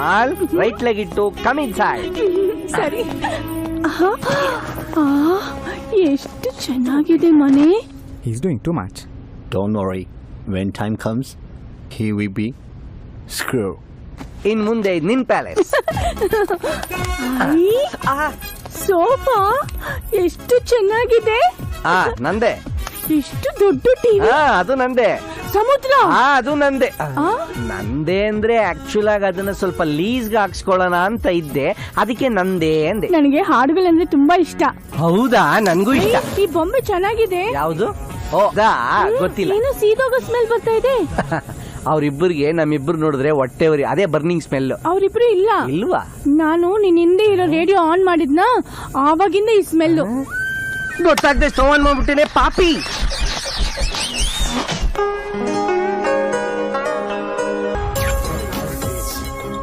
All right leg ಇಟ್ಟು come in side. ಸರಿ. ಎಷ್ಟು ಚೆನ್ನಾಗಿದೆ ಮನೆ. He's doing too much. Don't worry. When time comes, he will be screw. ಇನ್ ಮುಂದೆ ನಿನ್ ಪ್ಯಾಲೇಸ್. ಸೋಫಾ ಎಷ್ಟು ಚೆನ್ನಾಗಿದೆ. ನಂದೆ. ಎಷ್ಟು ದೊಡ್ಡ ಟಿವಿ. ಅದು ನಂದೆ. ಸಮುದ್ರ. ಅದು ನಂದೆ. ನಂದೆ ಅಂದ್ರೆ ಆಕ್ಚುಲ್ ಆಗಿ ಅದನ್ನ ಸ್ವಲ್ಪ ಲೀಸ್ಗೆ ಹಾಕ್ಸ್ಕೊಳ್ಳೋಣ ಅಂತ ಇದ್ದೆ, ಅದಕ್ಕೆ ನಂದೇ ಅಂದೆ. ನನಗೆ ಹಾಡುಗಳಂದ್ರೆ ತುಂಬಾ ಇಷ್ಟ. ಹೌದಾ? ನನ್ಗೂ ಇಷ್ಟ. ಈ ಬೊಂಬೆ ಚೆನ್ನಾಗಿದೆ. ಯಾವುದು? ಗೊತ್ತಿಲ್ಲ. ಏನು ಸೀದೋಗ ಸ್ಮೆಲ್ ಬರ್ತಾ ಇದೆ. ಅವ್ರಿಬ್ಬರಿಗೆ ನಮ್ಮಿಬ್ರು ನೋಡಿದ್ರೆ ಹೊಟ್ಟೆ ಉರಿ, ಅದೇ ಬರ್ನಿಂಗ್ ಸ್ಮೆಲ್. ಅವ್ರಿಬ್ರು ಇಲ್ಲ. ಇಲ್ವಾ? ನಾನು ನಿನ್ ಹಿಂದೆ ಇರೋ ರೇಡಿಯೋ ಆನ್ ಮಾಡಿದ್ನ, ಆವಾಗಿಂದ ಈ ಸ್ಮೆಲ್. ಗೊತ್ತಾಗದೆ ಸ್ಟವ್ ಆನ್ ಮಾಡ್ಬಿಟ್ಟೇನೆ ಪಾಪಿ.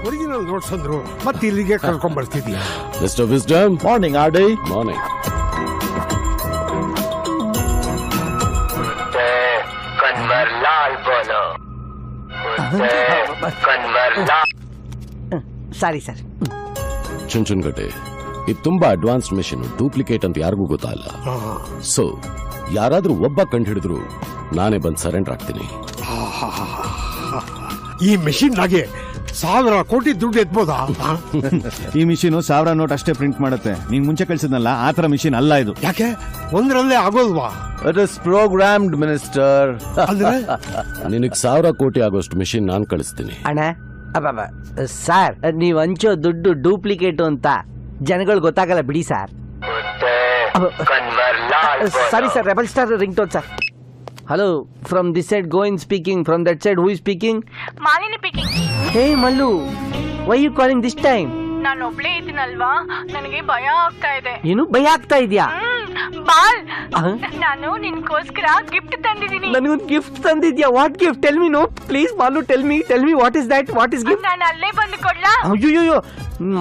ಒರಿಜಿನಲ್ ನೋಟ್ಸ್ ಅಂದ್ರು ಮತ್ತೆ ಇಲ್ಲಿಗೆ ಕರ್ಕೊಂಡ್ ಬರ್ತಿದ್ಯಾ? Mister wisdom, morning or day. Morning. Sorry sir. Chunchanakatte, ಇದು ತುಂಬಾ ಅಡ್ವಾನ್ಸ್ಡ್ ಮೆಷಿನ್, ಡೂಪ್ಲಿಕೇಟ್ ಅಂತ ಯಾರಿಗೂ ಗೊತ್ತಾಗಲ್ಲ. ಸೊ ಯಾರಾದ್ರೂ ಒಬ್ಬ ಕಂಡು ಹಿಡಿದ್ರು ನಾನೇ ಬಂದು ಸರೆಂಡರ್ ಆಗ್ತೀನಿ. ಈ ಮೆಷಿನ್ ನಾಗೆ 1000 ಕೋಟಿ ದುಡ್ಡು ಎತ್ಬೋದಾ? ಈ ಮಿಷಿನ್ 1000 ನೋಟ್ ಅಷ್ಟೇ ಪ್ರಿಂಟ್ ಮಾಡುತ್ತೆ. ನೀನ್ ಮುಂಚೆ ಕಳ್ಸಿದ್ನಲ್ಲ ಆ ತರ ಮಿಷಿನ್ ಅಲ್ಲ ಇದು. ಯಾಕೆ ಒಂದರಲ್ಲೇ ಆಗೋಲ್ವಾ? It is programmed, minister. ಅಂದ್ರೆ ನಿನಗ್ 1000 ಕೋಟಿ ಆಗೋಷ್ಟು ಮೆಷಿನ್ ನಾನ್ ಕಳಿಸ್ತೀನಿ. ಅಣ್ಣ, ಸರ್ ನೀವ್ ಹಂಚೋ ದುಡ್ಡು ಡೂಪ್ಲಿಕೇಟ್ ಅಂತ ಜನಗಳು ಗೊತ್ತಾಗಲ್ಲ ಬಿಡಿ sir. Sorry sir, rebel star ring tone sir. Hello, from this side Govind speaking. From that side who is speaking? Malini speaking. Hey Mallu, why you calling this time? ನಾನು ಒಬ್ಳೇ ಇದ್ದೀನಲ್ವಾ, ನನಗೆ ಭಯ ಆಗ್ತಾ ಇದೆ. ಏನು ಭಯ ಆಗ್ತಾ ಇದೆಯಾ? ಬಾಲ್, ನಾನು ನಿನ್ಗೋಸ್ಕರ ಗಿಫ್ಟ್ ತಂದಿದ್ದೀನಿ. ನನಗೊಂದು ಗಿಫ್ಟ್ ತಂದಿದ್ಯಾ? What gift? Tell me. No please Malu, tell me what is that? What is gift? ನಾನು ಅಲ್ಲೇ ಬಂದು ಕೊಡ್ಲಾ? ಅಯ್ಯೋ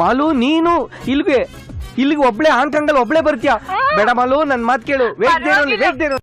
ಮಾಲು, ನೀನು ಇಲ್ಲಿಗೆ ಒಬ್ಳೆ ಹಾಂಗ್ಕಾಂಗ್ ಅಲ್ಲಿ ಒಬ್ಳೆ ಬರ್ತೀಯಾ? ಬೇಡ ಮಾಲು, ನನ್ ಮಾತ್ ಕೇಳು. Wait there